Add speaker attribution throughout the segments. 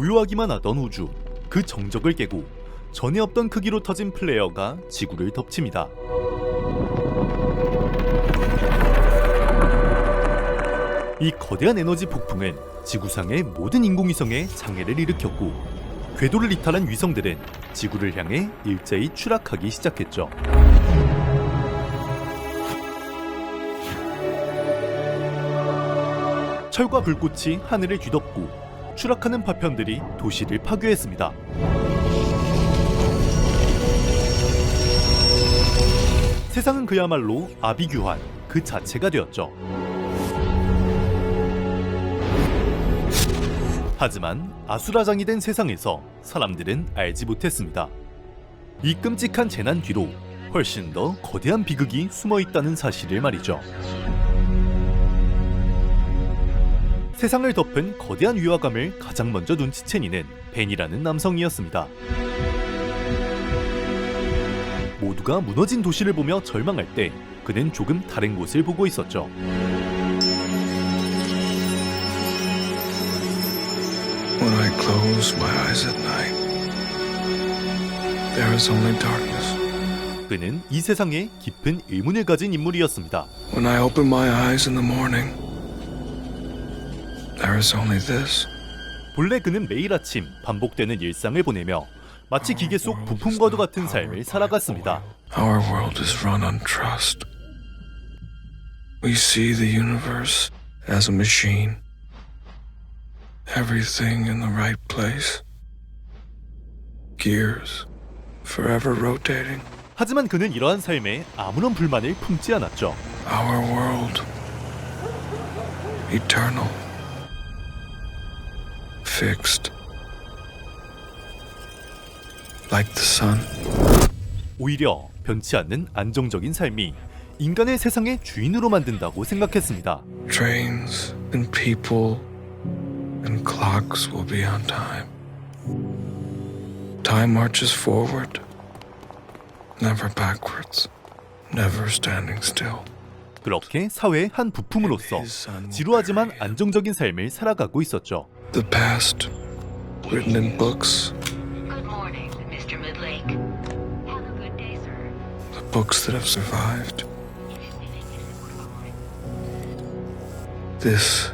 Speaker 1: 고요하기만 하던 우주, 그 정적을 깨고 전에 없던 크기로 터진 플레어가 지구를 덮칩니다. 이 거대한 에너지 폭풍은 지구상의 모든 인공위성에 장애를 일으켰고, 궤도를 이탈한 위성들은 지구를 향해 일제히 추락하기 시작했죠. 철과 불꽃이 하늘을 뒤덮고 추락하는 파편들이 도시를 파괴했습니다. 세상은 그야말로 아비규환 그 자체가 되었죠. 하지만 아수라장이 된 세상에서 사람들은 알지 못했습니다. 이 끔찍한 재난 뒤로 훨씬 더 거대한 비극이 숨어 있다는 사실을 말이죠. 세상을 덮은 거대한 위화감을 가장 먼저 눈치챈 이는 벤이라는 남성이었습니다. 모두가 무너진 도시를 보며 절망할 때 그는 조금 다른 곳을 보고 있었죠.
Speaker 2: When I close my eyes at night, there is only darkness.
Speaker 1: 그는 이 세상에 깊은 의문을 가진 인물이었습니다.
Speaker 2: When I open my eyes in the morning, there is only this.
Speaker 1: 본래 그는 매일 아침 반복되는 일상을 보내며 마치 기계 속 부품과도 같은 삶을 살아갔습니다.
Speaker 2: Our world is run on trust. We see the universe as a machine. Everything in the right place. Gears forever rotating.
Speaker 1: 하지만 그는 이러한 삶에 아무런 불만을 품지 않았죠.
Speaker 2: Our world, eternal, fixed, like the sun.
Speaker 1: 오히려 변치 않는 안정적인 삶이 인간의 세상의 주인으로 만든다고 생각했습니다.
Speaker 2: Trains and people and clocks will be on time. Time marches forward, never backwards, never standing still.
Speaker 1: 그렇게 사회의 한 부품으로서 지루하지만 안정적인 삶을 살아가고 있었죠.
Speaker 2: The past, written in books,
Speaker 3: Good morning, Mr. Midlake. Have a good day, sir.
Speaker 2: the books that have survived. This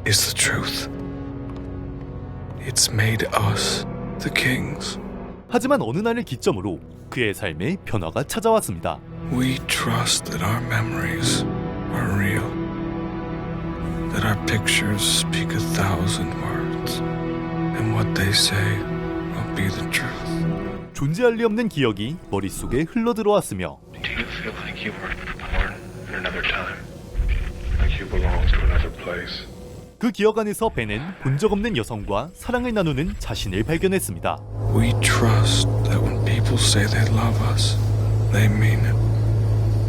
Speaker 2: is the truth. It's made us the kings.
Speaker 1: 하지만 어느 날을 기점으로 그의 삶에 변화가 찾아왔습니다.
Speaker 2: We trust that our memories are real, that our pictures speak 1,000 words, and what they say will be the truth.
Speaker 1: 존재할 리 없는 기억이 머릿속에 흘러들어왔으며
Speaker 4: Do you feel like you were born in another time? Like you belong to another place?
Speaker 1: 그 기억 안에서 벤은 본 적 없는 여성과 사랑을 나누는 자신을 발견했습니다.
Speaker 2: We trust that when people say they love us, they mean it.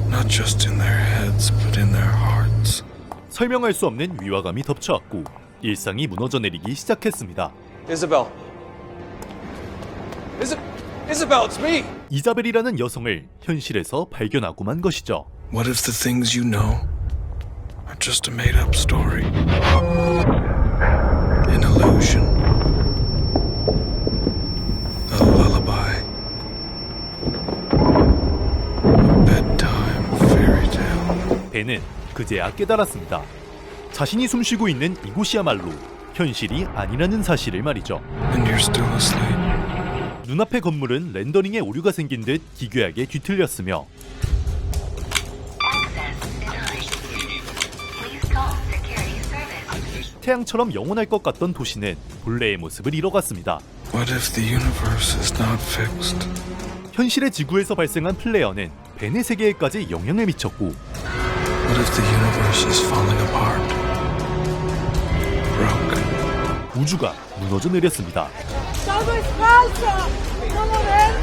Speaker 2: Not just in their heads, but in their hearts.
Speaker 1: 설명할 수 없는 위화감이 덮쳐왔고 일상이 무너져 내리기 시작했습니다.
Speaker 5: Isabel. Isabel, it's me.
Speaker 1: 이자벨이라는 여성을 현실에서 발견하고 만 것이죠.
Speaker 2: What if the things you know are just a made-up story? An illusion. A lullaby. A bedtime fairy tale.
Speaker 1: 벤은 그제야 깨달았습니다. 자신이 숨쉬고 있는 이곳이야말로 현실이 아니라는 사실을 말이죠.
Speaker 2: And you're still asleep.
Speaker 1: 눈앞의 건물은 렌더링에 오류가 생긴 듯 기괴하게 뒤틀렸으며
Speaker 3: Access denied. Please call security service.
Speaker 1: 태양처럼 영원할 것 같던 도시는 본래의 모습을 잃어갔습니다.
Speaker 2: What if the universe is not fixed?
Speaker 1: 현실의 지구에서 발생한 플레어는 벤의 세계에까지 영향을 미쳤고
Speaker 2: What if the universe is falling apart? Broken.
Speaker 1: 우주가 무너져 내렸습니다.
Speaker 6: ¡Todo es falso! ¿Cómo ven?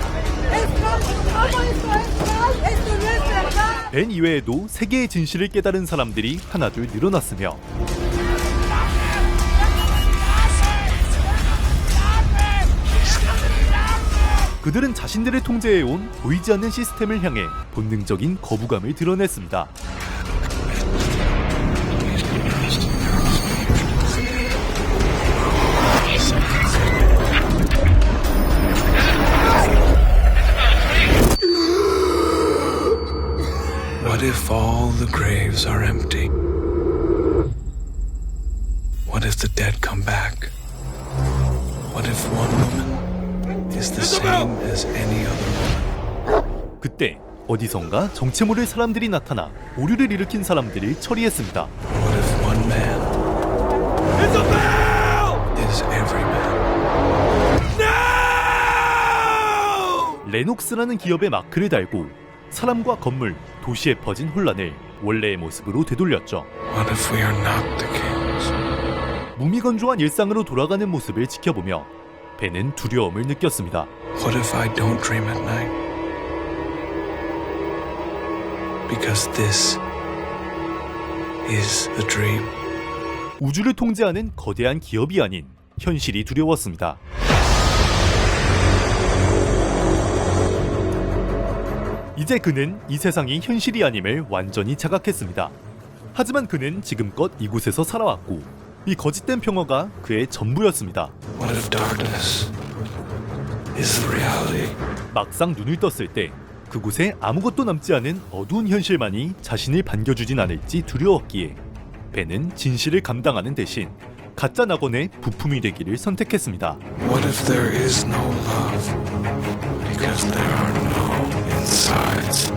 Speaker 6: ¡Es falso! ¿Cómo esto es falso? ¡Esto no es verdad!
Speaker 1: 벤 이외에도 세계의 진실을 깨달은 사람들이 하나둘 늘어났으며 그들은 자신들을 통제해온 보이지 않는 시스템을 향해 본능적인 거부감을 드러냈습니다.
Speaker 2: all the graves are empty? What if the dead come back? What if one woman is the same as any other woman?
Speaker 1: 그때 어디선가 정체 모를 사람들이 나타나 오류를 일으킨 사람들을 처리했습니다.
Speaker 2: What if one man is every man?
Speaker 1: 레녹스라는 기업의 마크를 달고 사람과 건물, 도시에 퍼진 혼란을 원래의 모습으로 되돌렸죠.
Speaker 2: What if we are not the kings?
Speaker 1: 무미건조한 일상으로 돌아가는 모습을 지켜보며 벤은 두려움을 느꼈습니다.
Speaker 2: What if I don't dream at night? Because this is a dream.
Speaker 1: 우주를 통제하는 거대한 기업이 아닌 현실이 두려웠습니다. 이제 그는 이 세상이 현실이 아님을 완전히 자각했습니다. 하지만 그는 지금껏 이곳에서 살아왔고 이 거짓된 평화가 그의 전부였습니다.
Speaker 2: What if darkness is the reality?
Speaker 1: 막상 눈을 떴을 때 그곳에 아무것도 남지 않은 어두운 현실만이 자신을 반겨주진 않을지 두려웠기에 벤은 진실을 감당하는 대신 가짜 낙원의 부품이 되기를 선택했습니다.
Speaker 2: What if there is no love? Because there are no insides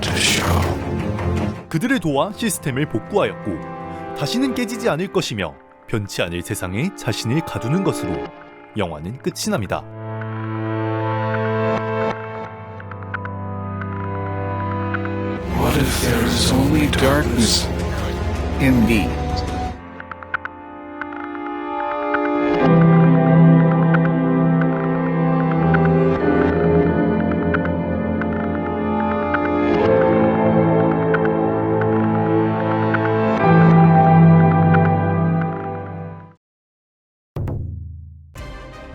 Speaker 2: to show.
Speaker 1: 그들을 도와 시스템을 복구하였고 다시는 깨지지 않을 것이며 변치 않을 세상에 자신을 가두는 것으로 영화는 끝이 납니다.
Speaker 2: What if there is only darkness?
Speaker 7: Indeed.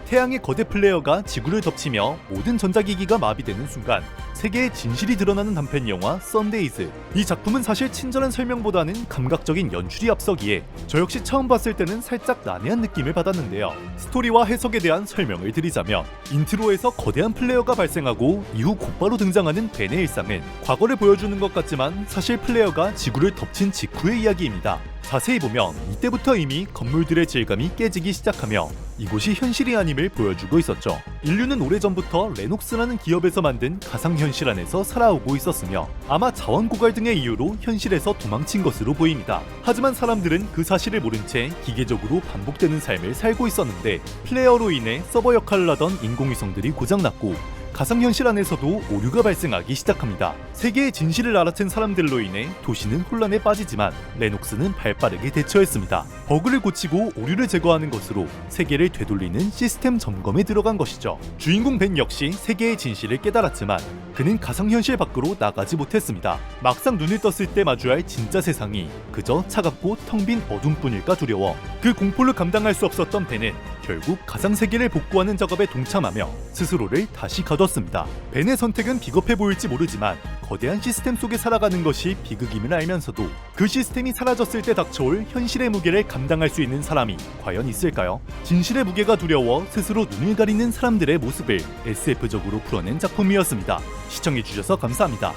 Speaker 1: 태양의 거대 플레어가 지구를 덮치며 모든 전자기기가 마비되는 순간 세계의 진실이 드러나는 단편 영화 썬데이즈. 이 작품은 사실 친절한 설명보다는 감각적인 연출이 앞서기에 저 역시 처음 봤을 때는 살짝 난해한 느낌을 받았는데요. 스토리와 해석에 대한 설명을 드리자면 인트로에서 거대한 플레어가 발생하고 이후 곧바로 등장하는 벤의 일상은 과거를 보여주는 것 같지만 사실 플레어가 지구를 덮친 직후의 이야기입니다. 자세히 보면 이때부터 이미 건물들의 질감이 깨지기 시작하며 이곳이 현실이 아님을 보여주고 있었죠. 인류는 오래전부터 레녹스라는 기업에서 만든 가상현실 안에서 살아오고 있었으며 아마 자원 고갈 등의 이유로 현실에서 도망친 것으로 보입니다. 하지만 사람들은 그 사실을 모른 채 기계적으로 반복되는 삶을 살고 있었는데 플레이어로 인해 서버 역할을 하던 인공위성들이 고장났고 가상현실 안에서도 오류가 발생하기 시작합니다. 세계의 진실을 알아챈 사람들로 인해 도시는 혼란에 빠지지만 레녹스는 발빠르게 대처했습니다. 버그를 고치고 오류를 제거하는 것으로 세계를 되돌리는 시스템 점검에 들어간 것이죠. 주인공 벤 역시 세계의 진실을 깨달았지만 그는 가상현실 밖으로 나가지 못했습니다. 막상 눈을 떴을 때 마주할 진짜 세상이 그저 차갑고 텅 빈 어둠뿐일까 두려워 그 공포를 감당할 수 없었던 벤은 결국 가상세계를 복구하는 작업에 동참하며 스스로를 다시 거뒀습니다. 벤의 선택은 비겁해 보일지 모르지만 거대한 시스템 속에 살아가는 것이 비극임을 알면서도 그 시스템이 사라졌을 때 닥쳐올 현실의 무게를 감당할 수 있는 사람이 과연 있을까요? 진실의 무게가 두려워 스스로 눈을 가리는 사람들의 모습을 SF적으로 풀어낸 작품이었습니다. 시청해주셔서 감사합니다.